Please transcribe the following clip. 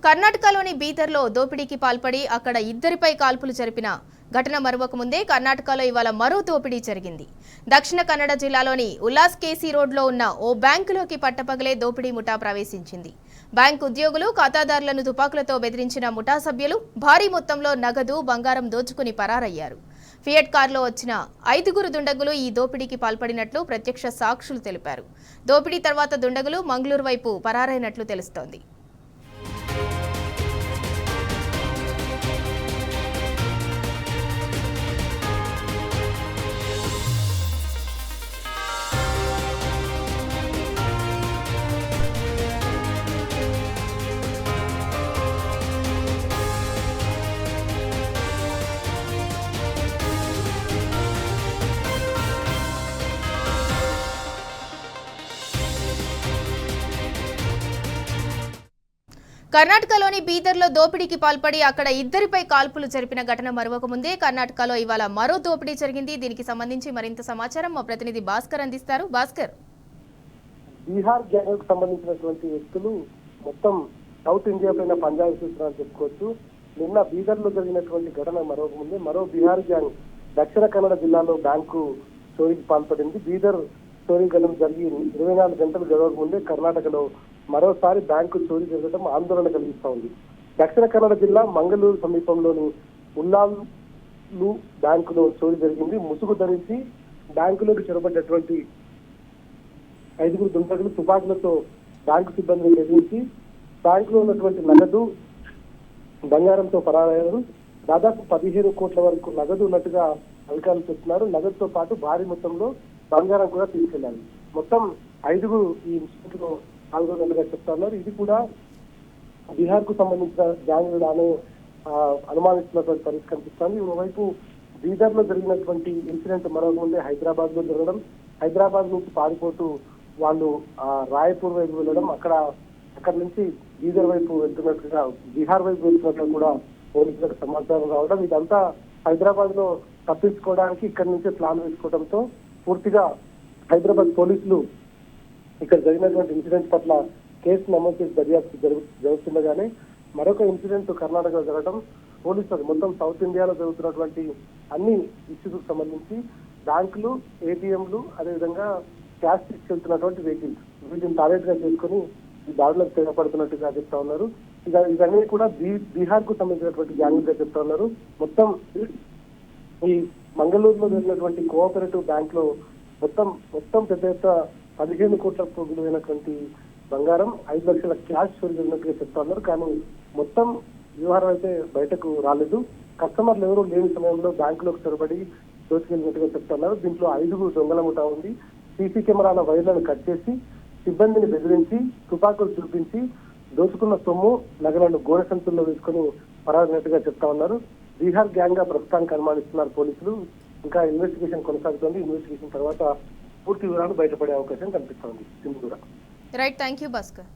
కర్ణాటకలోని బీదర్లో దోపిడీకి పాల్పడి అక్కడ ఇద్దరిపై కాల్పులు జరిపిన ఘటన మరువక ముందే కర్ణాటకలో ఇవాళ మరో దోపిడీ జరిగింది. దక్షిణ కన్నడ జిల్లాలోని ఉల్లాస్ కేసీ రోడ్లో ఉన్న ఓ బ్యాంకులోకి పట్టపగలే దోపిడీ ముఠా ప్రవేశించింది. బ్యాంకు ఉద్యోగులు ఖాతాదారులను తుపాకులతో బెదిరించిన ముఠా సభ్యులు భారీ మొత్తంలో నగదు, బంగారం దోచుకుని పరారయ్యారు. ఫియట్ కారులో వచ్చిన 5 దుండగులు ఈ దోపిడీకి పాల్పడినట్లు ప్రత్యక్ష సాక్షులు తెలిపారు. దోపిడీ తర్వాత దుండగులు మంగళూరు వైపు పరారైనట్లు తెలుస్తోంది. కర్ణాటకలోని బీదర్లో దోపిడీకి పాల్పడి అక్కడ ఇద్దరిపై కాల్పులు జరిపిన ఘటన మరువక ముందే కర్ణాటకలో ఇవాళ మరో దోపిడీ జరిగింది. దీనికి సంబంధించి మరింత సమాచారం మా ప్రతినిధి భాస్కర్ అందిస్తారు. భాస్కర్, బీహార్ గ్యాంగ్ కు సంబంధించినటువంటి వ్యక్తులు మొత్తం సౌత్ ఇండియా పైన పంజాబ్ సూత్రాలు చెప్పుకోవచ్చు. నిన్న బీదర్ లో జరిగినటువంటి ఘటన మరొక ముందే మరో బీహార్ గ్యాంగ్ దక్షిణ కన్నడ జిల్లాలో బ్యాంకు చోరీకి పాల్పడింది. బీదర్ చోరీ ఘటన జరిగి 24 గంటలు గడవక ముందే కర్ణాటకలో మరోసారి బ్యాంకు చోరీ జరగడం ఆందోళన కలిగిస్తా ఉంది. దక్షిణ కన్నడ జిల్లా మంగళూరు సమీపంలోని ఉల్లాలు బ్యాంకులో చోరీ జరిగింది. ముసుగు ధరించి బ్యాంకులోకి చొరబడ్డటువంటి 5 దుండగులు తుపాకులతో బ్యాంకు సిబ్బందిని బెదిరించి బ్యాంకులో ఉన్నటువంటి నగదు, బంగారంతో పరారయ్యారు. దాదాపు 15 కోట్ల వరకు నగదు ఉన్నట్టుగా అధికారులు చెప్తున్నారు. నగదుతో పాటు భారీ మొత్తంలో బంగారం కూడా తీసుకెళ్లారు. మొత్తం 5 ఈ ఇన్సిడెంట్ లో పాల్గొన్నట్టుగా చెప్తున్నారు. ఇది కూడా బీహార్ కు సంబంధించిన గ్యాంగ్ అనే అనుమానిస్తున్నటువంటి పరిస్థితి కనిపిస్తుంది. ఓవైపు బీదర్ లో జరిగినటువంటి ఇన్సిడెంట్ మరొక ముందే హైదరాబాద్ లో జరగడం, హైదరాబాద్ నుంచి పారిపోతూ వాళ్ళు రాయపూర్ వైపు వెళ్ళడం, అక్కడి నుంచి బీదర్ వైపు వెళ్తున్నట్టుగా, బీహార్ వైపు వెళ్తున్నట్టుగా కూడా పోలీసులకు సమాచారం రావడం, ఇదంతా హైదరాబాద్ లో తప్పించుకోవడానికి ఇక్కడి నుంచే ప్లాన్ వేసుకోవడంతో పూర్తిగా హైదరాబాద్ పోలీసులు ఇక్కడ జరిగినటువంటి ఇన్సిడెంట్ పట్ల కేసు నమోదు చేసి దర్యాప్తు జరుగుతుండగానే మరొక ఇన్సిడెంట్ కర్ణాటకలో జరగడం పోలీసులు మొత్తం సౌత్ ఇండియాలో జరుగుతున్నటువంటి అన్ని ఇష్యూలకు సంబంధించి బ్యాంకులు, ఏటీఎంలు, అదేవిధంగా క్యాష్ తీసుకెళ్తున్నటువంటి వెహికల్స్ వీటిని టార్గెట్ గా చేసుకుని ఈ దాడులకు తెగపడుతున్నట్టుగా చెప్తా ఉన్నారు. ఇవన్నీ కూడా బీహార్ కు సంబంధించినటువంటి గ్యాంగ్ గా చెప్తా ఉన్నారు. మొత్తం ఈ మంగళూరులో జరిగినటువంటి కోఆపరేటివ్ బ్యాంక్ లో మొత్తం పెద్ద ఎత్తున 15 కోట్ల విలువైనటువంటి బంగారం, 5 లక్షల క్యాష్ చోరీ జరిగినట్టుగా చెప్తా ఉన్నారు. కానీ మొత్తం వ్యవహారం అయితే బయటకు రాలేదు. కస్టమర్లు ఎవరూ లేని సమయంలో బ్యాంకులోకి చొరబడి దోచుకెళ్ళినట్టుగా చెప్తా ఉన్నారు. దీంట్లో 5 దొంగల ముఠా ఉంది. సీసీ కెమెరాల వైర్లను కట్ చేసి సిబ్బందిని బెదిరించి తుపాకులు చూపించి దోచుకున్న సొమ్ము, నగలను గోడ సంచుల్లో వేసుకుని పరారినట్టుగా చెప్తా ఉన్నారు. బీహార్ గ్యాంగ్ గా ప్రస్తుతానికి అనుమానిస్తున్నారు పోలీసులు. ఇంకా ఇన్వెస్టిగేషన్ కొనసాగుతోంది. ఇన్వెస్టిగేషన్ తర్వాత పూర్తి వివరాలు బయటపడే అవకాశం కనిపిస్తోంది. Right, thank you Bhaskar.